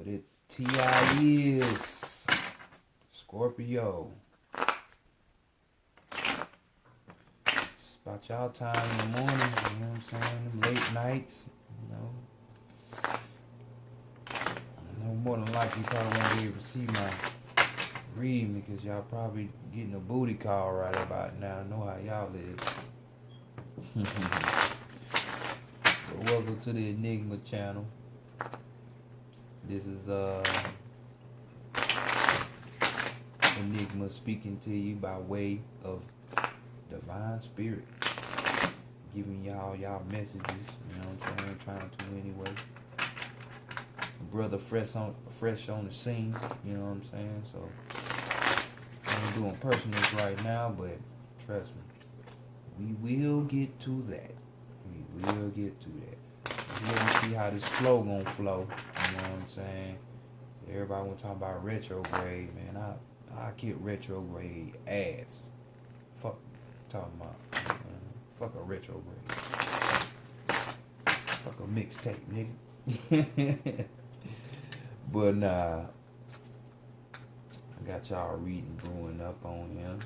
What it T.I. is. Scorpio. It's about y'all time in the morning, you know what I'm saying? Them late nights, you know. I know more than likely you probably won't be able to see my reading because y'all probably getting a booty call right about now. I know how y'all live. But welcome to the Enigma channel. This is Enigma speaking to you by way of divine spirit, giving y'all messages, you know what I'm saying, trying to anyway. Brother fresh on the scene, you know what I'm saying, so I ain't doing personals right now, but trust me, we will get to that. We will get to that. Let me see how this flow gonna flow, you know what I'm saying. So everybody wanna talk about retrograde, man. I get retrograde ass. Fuck talking about. Fuck a retrograde. Fuck a mixtape, nigga. But nah. I got y'all reading brewing up on him.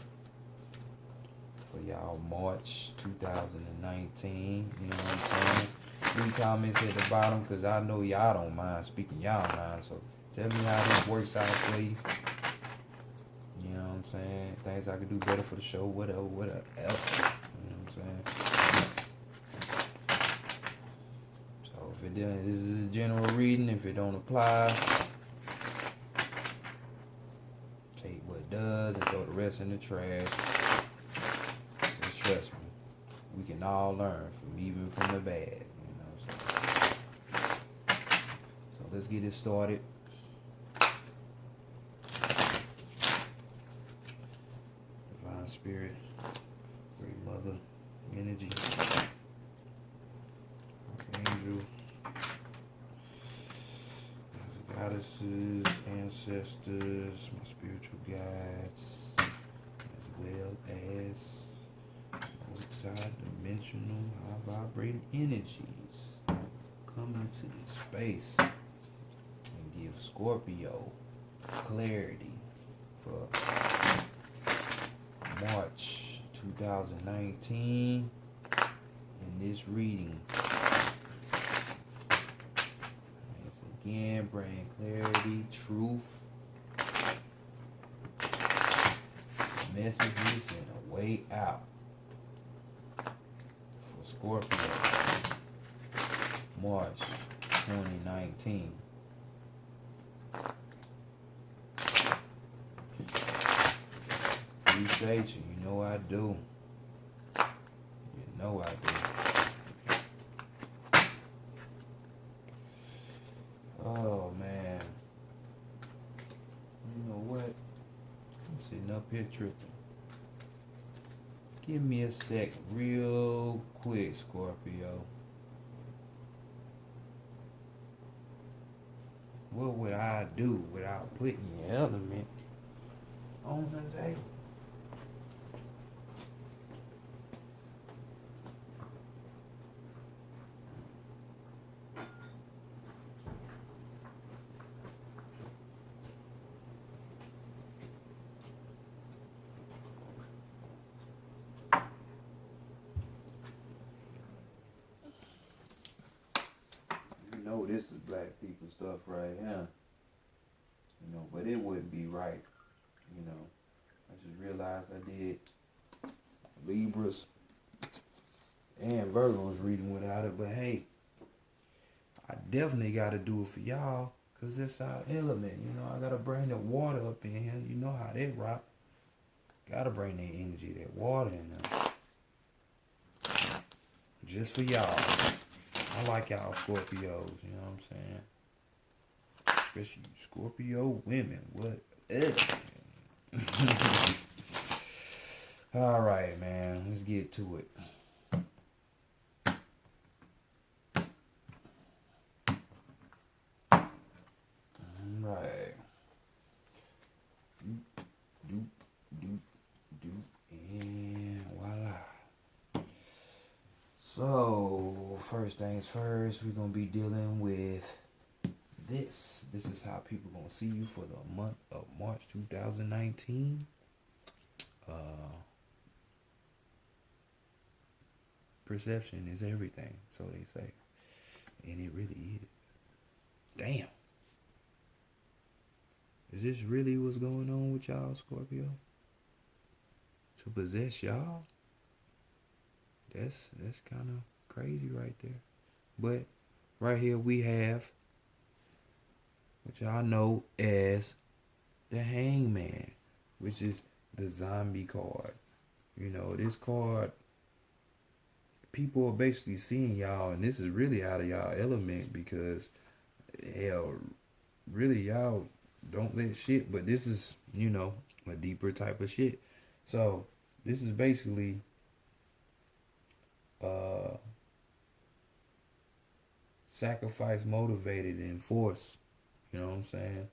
For y'all March 2019. You know what I'm saying? Leave comments at the bottom because I know y'all don't mind speaking y'all mind. So tell me how this works out for you. You know what I'm saying? Things I could do better for the show, whatever. You know what I'm saying? So if it didn't, this is a general reading. If it don't apply, take what does and throw the rest in the trash. Just trust me, we can all learn even from the bad. You know what I'm saying? So let's get it started. Spirit, Great Mother, Energy, Angels, Goddesses, Ancestors, my spiritual guides, as well as multi-dimensional, high-vibrating energies come into this space and give Scorpio clarity for March 2019 in this reading. Once again, bring clarity, truth, messages, and a way out for Scorpio, March 2019. Appreciate you. You know I do. You know I do. Oh, man. You know what? I'm sitting up here tripping. Give me a sec real quick, Scorpio. What would I do without putting your element on the table? Know this is black people stuff right here, you know, but it wouldn't be right, you know. I just realized I did Libras and Virgos reading without it, but hey, I definitely got to do it for y'all because it's our element, you know. I got to bring the water up in here, you know how they rock. Got to bring that energy, that water in there, just for y'all. I like y'all Scorpios, you know what I'm saying? Especially Scorpio women. What? All right, man. Let's get to it. All right. And voila. So, first things first, we're going to be dealing with This is how people gonna see you for the month of March 2019. Uh, Perception is everything, so they say, and it really is. Damn, is this really what's going on with y'all, Scorpio? To possess y'all? That's kind of crazy right there. But right here we have what y'all know as the Hangman, which is the zombie card. You know, this card, people are basically seeing y'all, and this is really out of y'all element because, hell, really, y'all don't let shit, but this is, a deeper type of shit. So, this is basically, uh, sacrifice motivated and force. You know what I'm saying?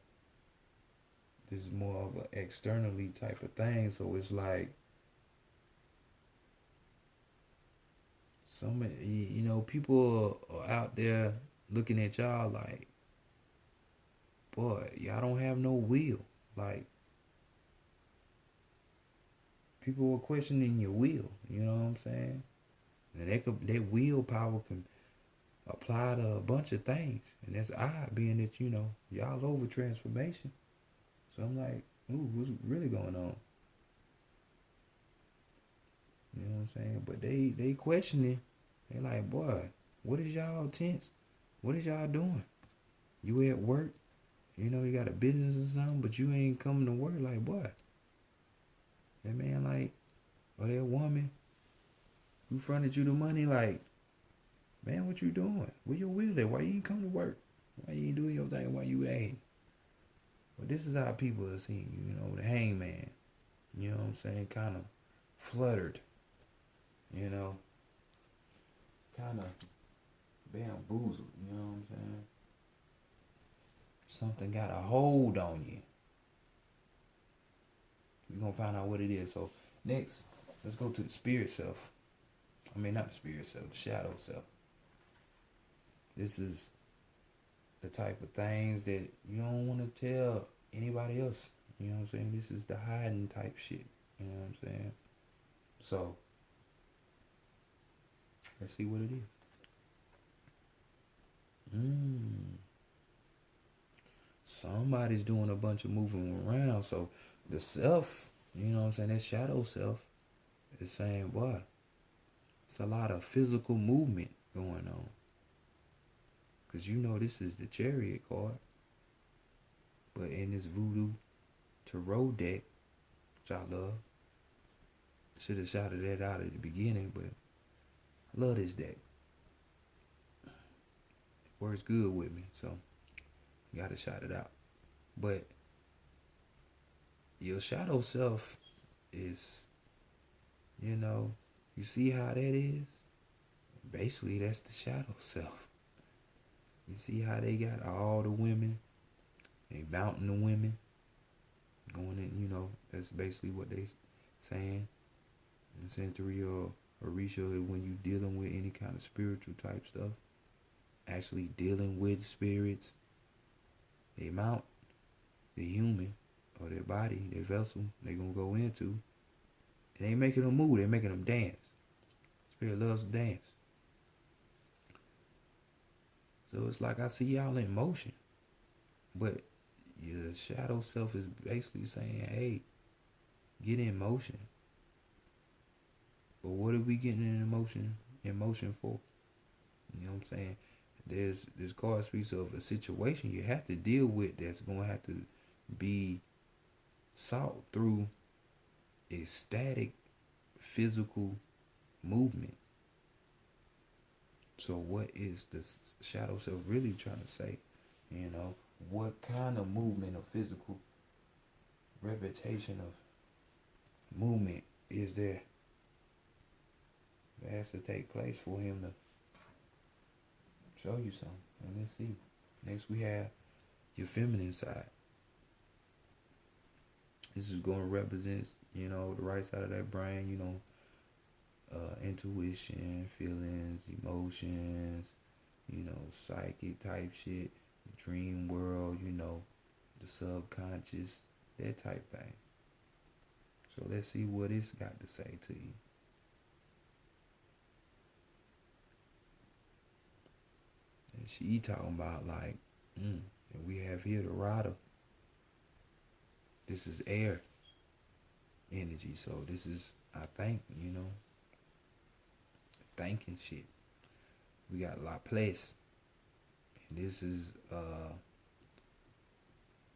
This is more of an externally type of thing. So it's like some, people are out there looking at y'all like, boy, y'all don't have no will. Like, people are questioning your will. You know what I'm saying? And that willpower can apply to a bunch of things, and that's odd, being that y'all over transformation. So I'm like, ooh, what's really going on? You know what I'm saying? But they questioning. They like, boy, what is y'all tense? What is y'all doing? You at work? You got a business or something, but you ain't coming to work. Like, boy, that man, like, or that woman who fronted you the money, like, man, what you doing? Where your will at? Why you ain't come to work? Why you ain't doing your thing? Why you ain't? But this is how people are seeing you, the Hangman. You know what I'm saying? Kind of fluttered, kind of bamboozled, you know what I'm saying? Something got a hold on you. We're going to find out what it is. So, next, let's go to the spirit self. I mean, not the spirit self, the shadow self. This is the type of things that you don't want to tell anybody else. You know what I'm saying? This is the hiding type shit. You know what I'm saying? So, let's see what it is. Somebody's doing a bunch of moving around. So, the self, you know what I'm saying, that shadow self is saying, what? It's a lot of physical movement going on. Because this is the Chariot card. But in this Voodoo Tarot deck, which I love, should have shouted that out at the beginning, but I love this deck. It works good with me, so gotta shout it out. But your shadow self is, you see how that is? Basically, that's the shadow self. You see how they got all the women, they mounting the women, going in, that's basically what they saying. In Century or Orisha, when you dealing with any kind of spiritual type stuff, actually dealing with spirits, they mount the human or their body, their vessel, they're going to go into. And they making them move, they're making them dance. Spirit loves to dance. So it's like I see y'all in motion. But your shadow self is basically saying, hey, get in motion. But what are we getting in motion for? You know what I'm saying? There's card speaks of a situation you have to deal with that's going to have to be sought through ecstatic physical movement. So what is the shadow self really trying to say? What kind of movement or physical reputation of movement is there that has to take place for him to show you something? And let's see. Next we have your feminine side. This is going to represent, the right side of that brain, intuition, feelings, emotions, psychic type shit. You're dream world, the subconscious, that type thing. So let's see what it's got to say to you. And she talking about like, and we have here the rider. This is air energy. So this is, I think, thinking shit. We got La Place. And this is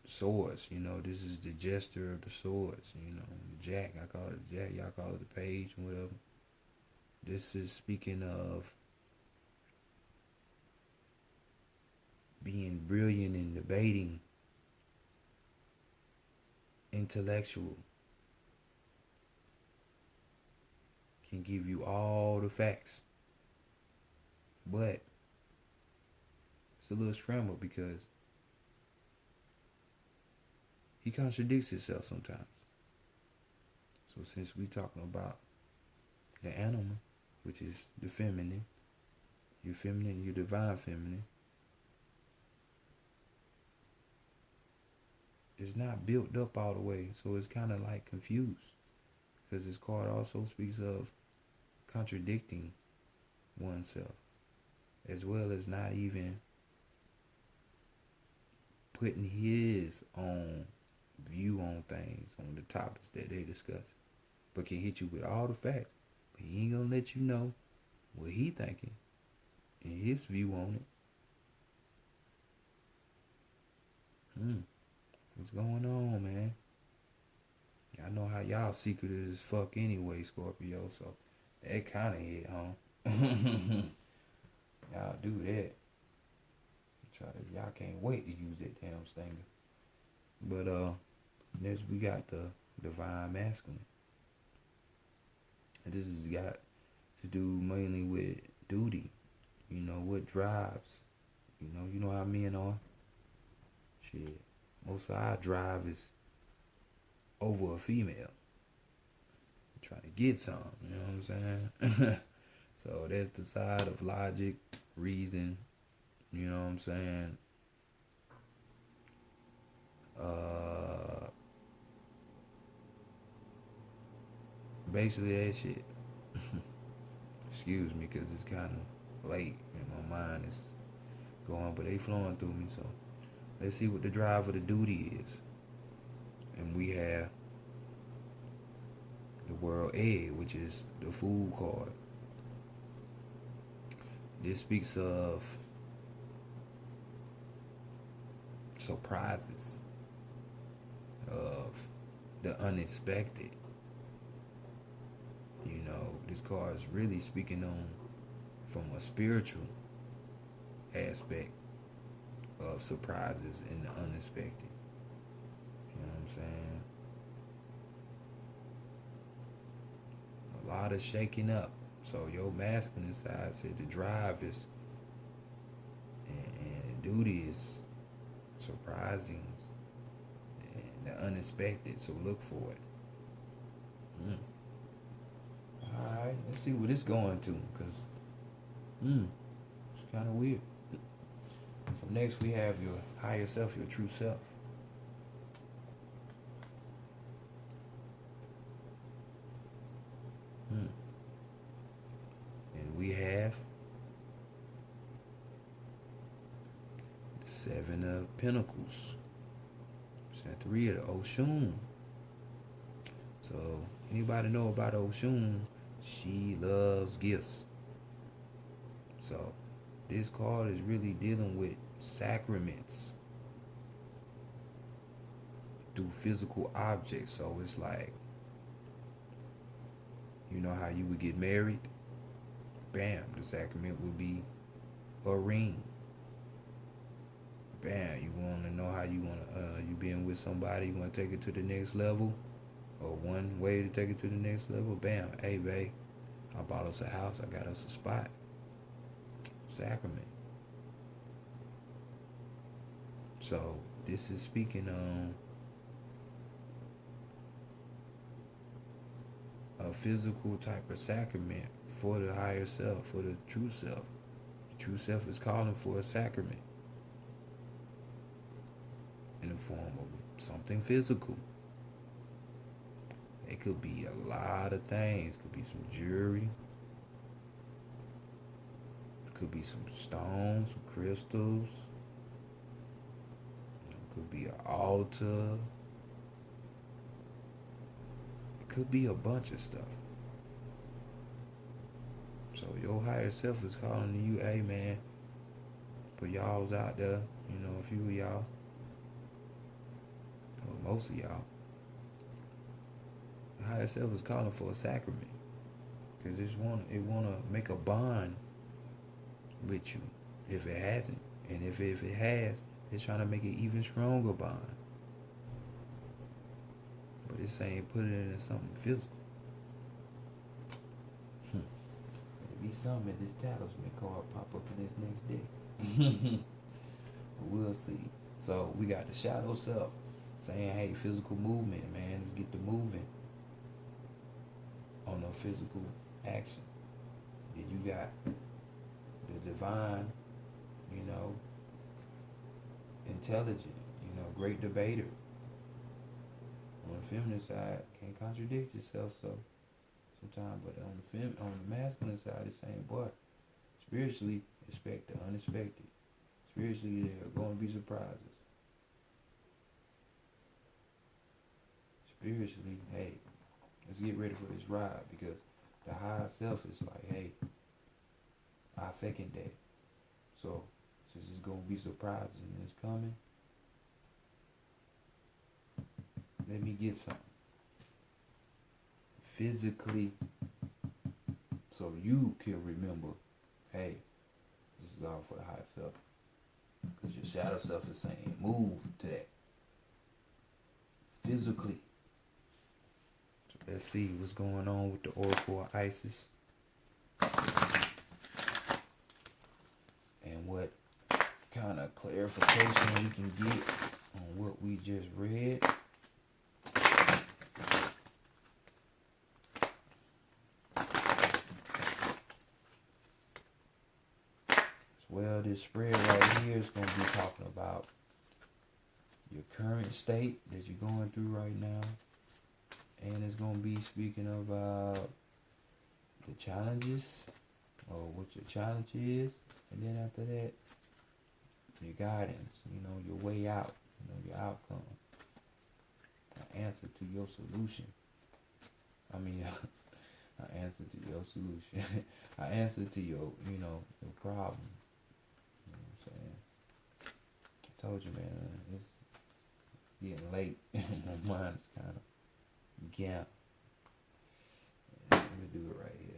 swords. This is the jester of the swords. The jack. I call it the jack. Y'all call it the page, whatever. This is speaking of being brilliant in debating, intellectual, can give you all the facts. But it's a little scrambled because he contradicts himself sometimes. So since we talking about the animal, which is the feminine, your divine feminine, it's not built up all the way, so it's kind of like confused. Because this card also speaks of contradicting oneself, as well as not even putting his own view on things, on the topics that they discuss, but can hit you with all the facts, but he ain't gonna let you know what he thinking and his view on it. What's going on, man? I know how y'all secretive as fuck anyway, Scorpio, so that kind of hit home. Y'all do that. Y'all can't wait to use that damn stinger. But next we got the divine masculine. And this has got to do mainly with duty. What drives. You know how men are. Shit. Most of our drive is over a female. Trying to get some, you know what I'm saying? So that's the side of logic, reason, you know what I'm saying? Basically that shit. Excuse me, because it's kind of late and my mind is going, but they flowing through me, so let's see what the drive of the duty is. And we have the world egg, which is the food card. This speaks of surprises, of the unexpected. This card is really speaking on from a spiritual aspect of surprises and the unexpected. You know what I'm saying? A lot of shaking up. So your masculine side said the drive is and duty is surprising and the unexpected. So look for it. Alright, let's see what it's going to, because it's kind of weird. So next we have your higher self, your true self. And we have the Seven of Pentacles. Three of the Oshun. So anybody know about Oshun? She loves gifts. So this card is really dealing with sacraments through physical objects. So it's like, you know how you would get married? Bam, the sacrament would be a ring. Bam, you want to know how you want to, you being with somebody, you want to take it to the next level, or one way to take it to the next level. Bam, hey babe, I bought us a house, I got us a spot. Sacrament. So this is speaking on a physical type of sacrament for the higher self, for the true self. The true self is calling for a sacrament. form of something physical. It could be a lot of things. It could be some jewelry. It could be some stones, some crystals. It could be an altar. It could be a bunch of stuff. So your higher self is calling to you, hey man, for y'all's out there, a few of y'all, or most of y'all. The higher self is calling for a sacrament. Because it wanna make a bond with you if it hasn't. And if it has, it's trying to make it even stronger bond. But it's saying put it in something physical. Maybe something in this talisman card pop up in this next day. We'll see. So we got the shadow self saying, hey, physical movement, man, let's get to moving on the physical action. Then you got the divine, intelligent, great debater. On the feminine side, can't contradict yourself, so sometimes, but on the masculine side, it's saying, boy, spiritually, expect the unexpected. Spiritually, there are going to be surprises. Spiritually, hey, let's get ready for this ride, because the higher self is like, hey, I second that. So, since it's going to be surprises and it's coming, let me get something. Physically, so you can remember, hey, this is all for the higher self. Because your shadow self is saying, move to that. Physically. So let's see what's going on with the Oracle of Isis. And what kind of clarification we can get on what we just read. Well, this spread right here is going to be talking about your current state that you're going through right now. And it's going to be speaking about the challenges, or what your challenge is. And then after that, your guidance, your way out, your outcome. An answer to your solution. An answer to your solution. An answer to your, your problem. You know what I'm saying? I told you, man, it's getting late. My mind is kind of gap. Let me do it right here.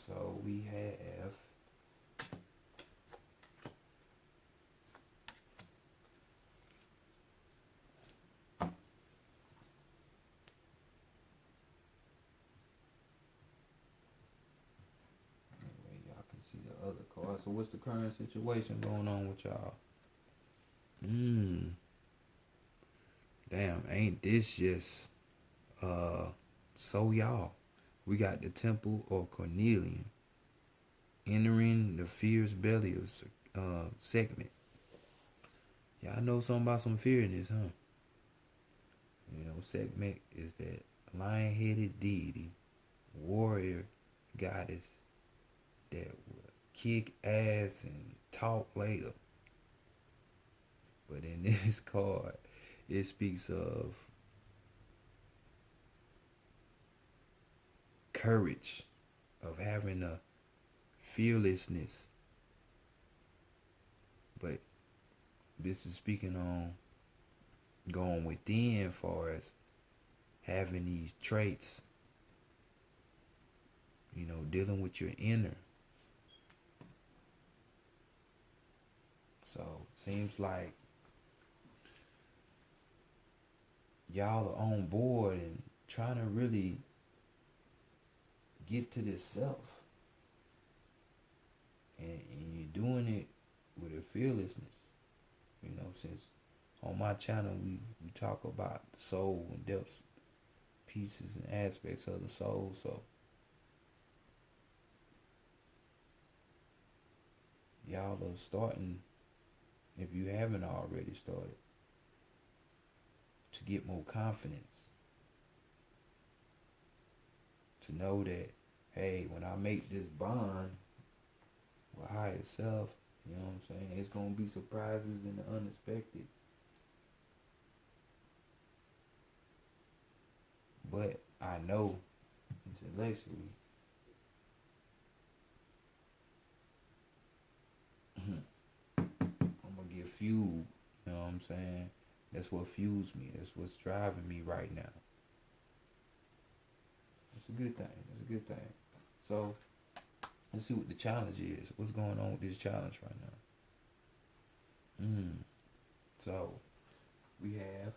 So we have y'all can see the other card. So what's the current situation going on with y'all? Damn, ain't this just so y'all? We got the Temple of Cornelian entering the fierce belly of segment. Y'all know something about some fear in this, huh? Segment is that lion-headed deity, warrior goddess that will kick ass and talk later. But in this card, it speaks of courage, of having a fearlessness. But this is speaking on going within, as far as having these traits, dealing with your inner. So seems like y'all are on board and trying to really get to this self. And you're doing it with a fearlessness. Since on my channel we talk about the soul and depths, pieces and aspects of the soul. So y'all are starting, if you haven't already started, to get more confidence. To know that, hey, when I make this bond with higher self, you know what I'm saying? It's gonna be surprises and the unexpected. But I know intellectually I'm gonna get fueled. You know what I'm saying? That's what fuels me. That's what's driving me right now. It's a good thing. It's a good thing. So let's see what the challenge is. What's going on with this challenge right now? So we have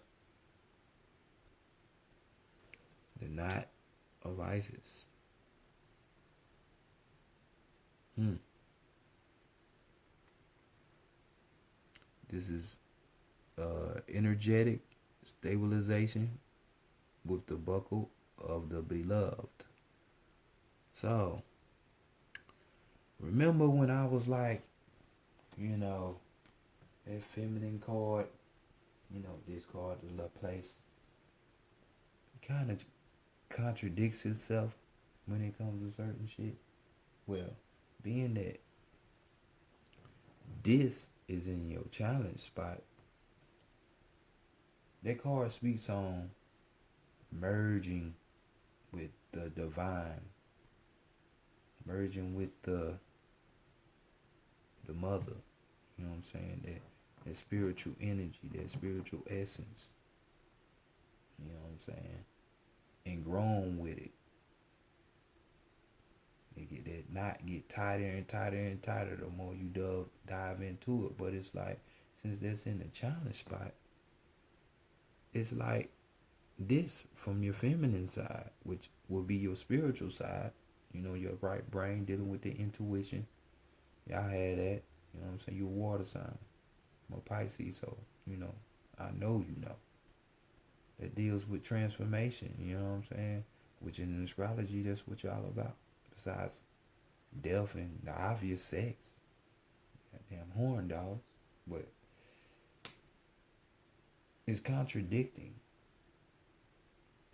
the knot of Isis. This is energetic stabilization with the buckle of the beloved. So remember when I was like, you know, that feminine card, you know, this card, the love place, kind of contradicts itself when it comes to certain shit. Well, being that this is in your challenge spot, that card speaks on merging with the divine, merging with the mother. You know what I'm saying? That spiritual energy, that spiritual essence. You know what I'm saying? And grown with it. They get that knot get tighter and tighter and tighter the more you dive into it. But it's like, since that's in the challenge spot, it's like this from your feminine side, which will be your spiritual side. You know, your right brain dealing with the intuition. Y'all had that. You know what I'm saying? You're a water sign. I'm a Pisces, so, you know, I know you know. That deals with transformation, you know what I'm saying? Which in astrology, that's what y'all about. Besides death and the obvious sex. Goddamn horn dogs. But it's contradicting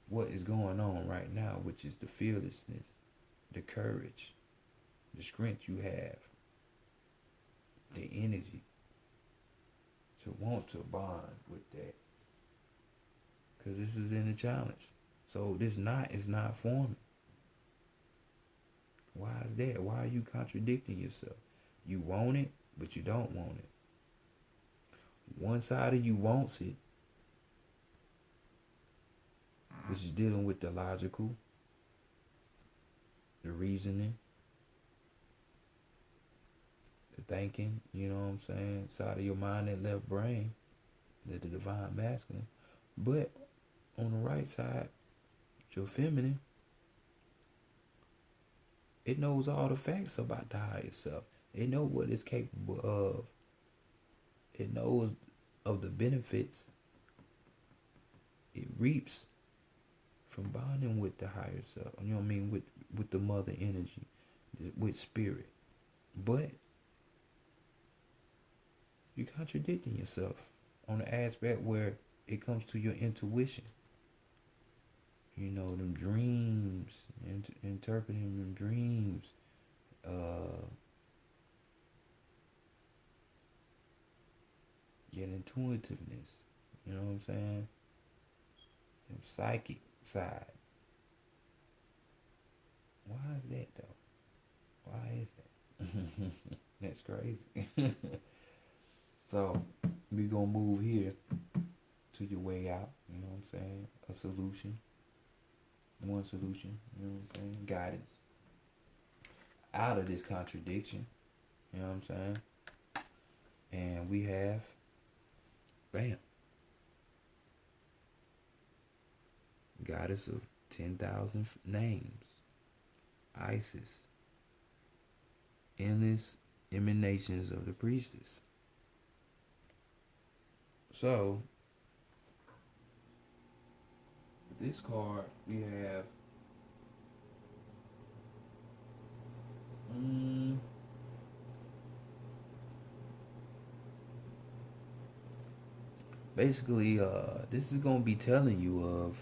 what is going on right now, which is the fearlessness, the courage, the strength you have, the energy to want to bond with that. Because this is in the challenge. So this knot is not forming. Why is that? Why are you contradicting yourself? You want it, but you don't want it. One side of you wants it, which is dealing with the logical, the reasoning, the thinking, you know what I'm saying? Side of your mind, that left brain, the divine masculine. But on the right side, your feminine, it knows all the facts about the higher self. It knows what it's capable of. It knows of the benefits it reaps from bonding with the higher self. You know what I mean? With the mother energy, with spirit. But you're contradicting yourself on the aspect where it comes to your intuition. You know, them dreams, interpreting them dreams, your intuitiveness, you know what I'm saying? Them psychic side. Why is that though? Why is that? That's crazy. So we gonna move here to your way out, you know what I'm saying? A solution. One solution, you know what I'm saying? Guidance. Out of this contradiction, you know what I'm saying? And we have, bam, goddess of 10,000 names, Isis, endless emanations of the priestess. So, this card we have basically, this is gonna be telling you of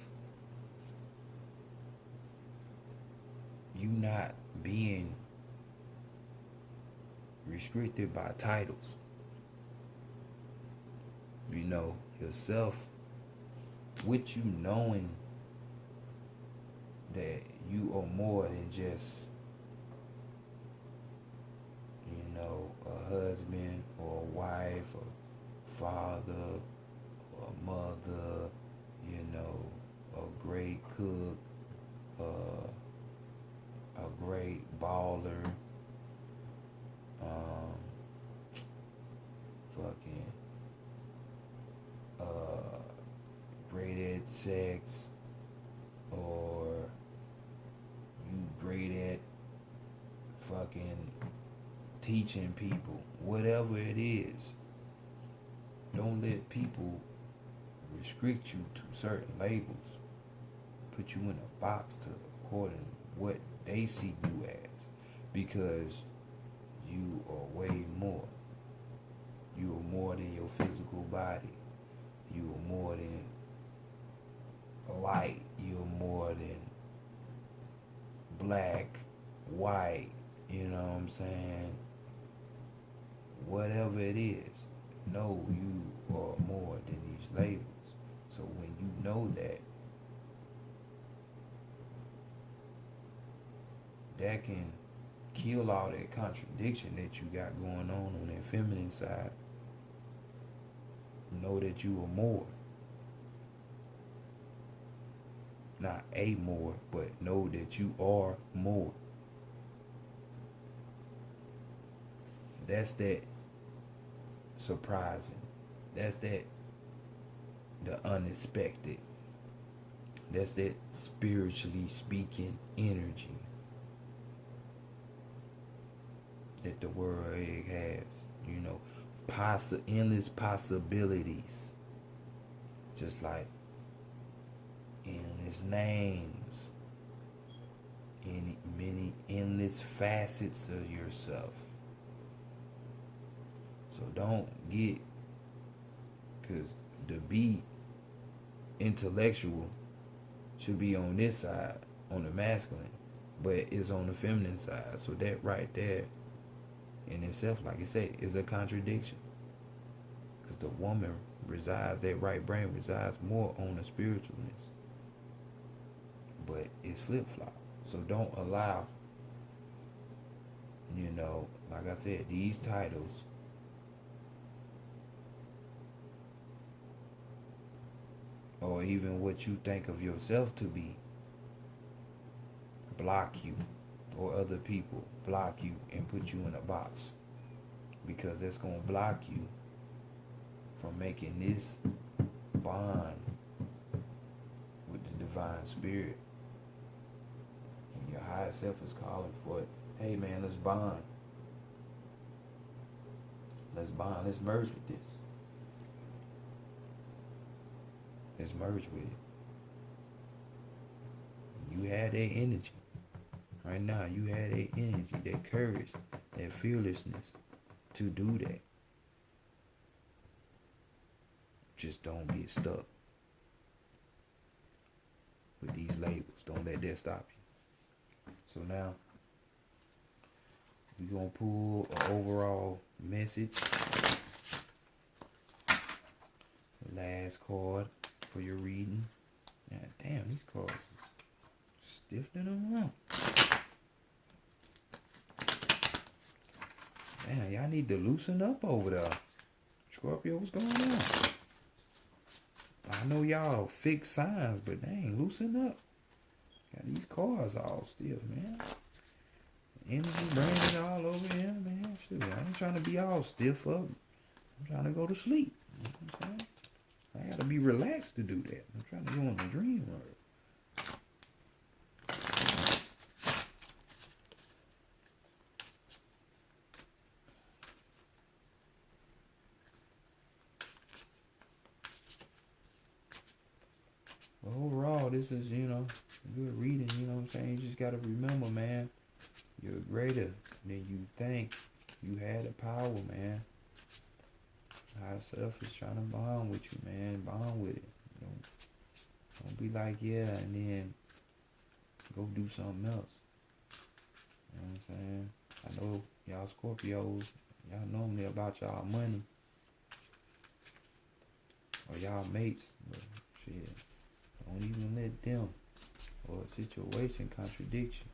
you not being restricted by titles. You know, yourself, with you knowing that you are more than just, you know, a husband or a wife or father or a mother, you know, a great cook, a great baller, fucking, great at sex, or you great at fucking teaching people, whatever it is. Don't let people restrict you to certain labels, put you in a box to according to what they see you as, because you are way more. You are more than your physical body. You are more than light. You are more than black, white. You know what I'm saying? Whatever it is, know you are more than these labels. So when you know that, that can kill all that contradiction that you got going on that feminine side. Know that you are more. Not a more, but know that you are more. That's that surprising. That's that the unexpected. That's that spiritually speaking energy that the world egg has. You know, endless possibilities. Just like endless names. Many endless facets of yourself. So don't get, because to be intellectual should be on this side, on the masculine, but it's on the feminine side. So that right there in itself, like I say, is a contradiction. Because the woman resides, that right brain resides more on the spiritualness. But it's flip-flop. So don't allow, you know, like I said, these titles or even what you think of yourself to be block you, or other people block you and put you in a box, because that's going to block you from making this bond with the divine spirit. When your higher self is calling for it, hey man, let's bond. Let's bond. Let's merge with this. Let's merge with it. You have that energy. Right now, you have that energy, that courage, that fearlessness to do that. Just don't get stuck with these labels. Don't let that stop you. So now, we're going to pull an overall message. Last card for your reading. God damn, these cards are stiffening them up. Man, y'all need to loosen up over there. Scorpio, what's going on? I know y'all fixed signs, but dang, loosen up. Got these cards all stiff, man. Energy burning all over here, man. Shoot, I ain't trying to be all stiff up. I'm trying to go to sleep. You know what I'm saying? I gotta be relaxed to do that. I'm trying to go on the dream world. But overall, this is, you know, good reading, you know what I'm saying? You just gotta remember, man, you're greater than you think. You had the power, man. Higher self is trying to bond with you, man. Bond with it. Don't be like, yeah, and then go do something else. You know what I'm saying? I know y'all Scorpios, y'all normally about y'all money or y'all mates, but shit, don't even let them or a situation contradict you.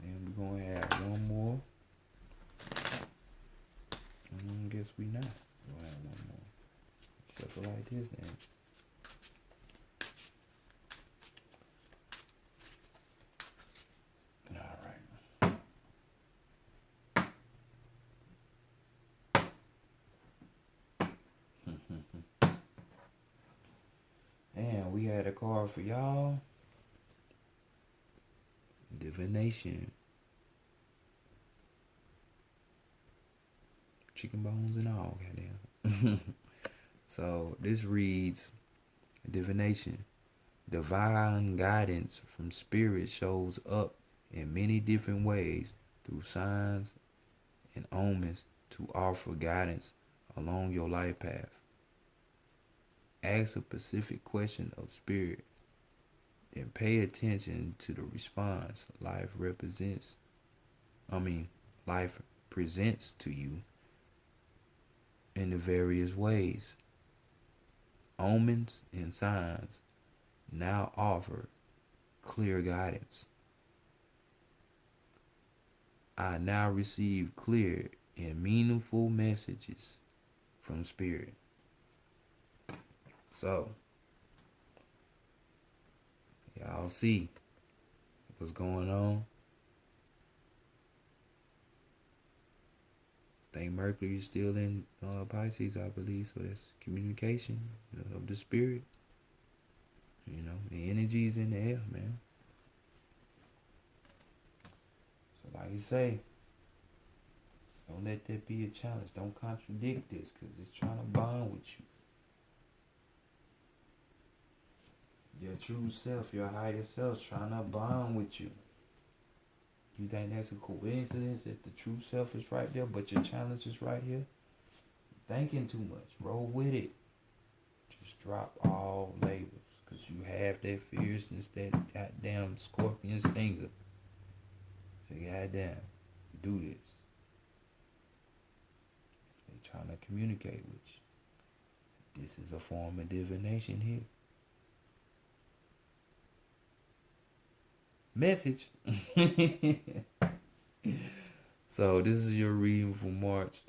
And we're gonna have one more. Guess we not. We'll have one more. Shuffle like this then. And we had a card for y'all. Divination. Chicken bones and all, goddamn. So this reads divination. Divine guidance from spirit shows up in many different ways through signs and omens to offer guidance along your life path. Ask a specific question of spirit and pay attention to the response life presents to you in the various ways. Omens and signs now offer clear guidance. I now receive clear and meaningful messages from spirit. So, y'all see what's going on. I think Mercury is still in Pisces, I believe. So that's communication of the spirit. You know, the energy's in the air, man. So like you say, don't let that be a challenge. Don't contradict this because it's trying to bond with you. Your true self, your higher self trying to bond with you. You think that's a coincidence that the true self is right there, but your challenge is right here? Thinking too much. Roll with it. Just drop all labels. Because you have that fierceness, that goddamn scorpion stinger. So goddamn, do this. They trying to communicate with you. This is a form of divination here. Message. So this is your reading for March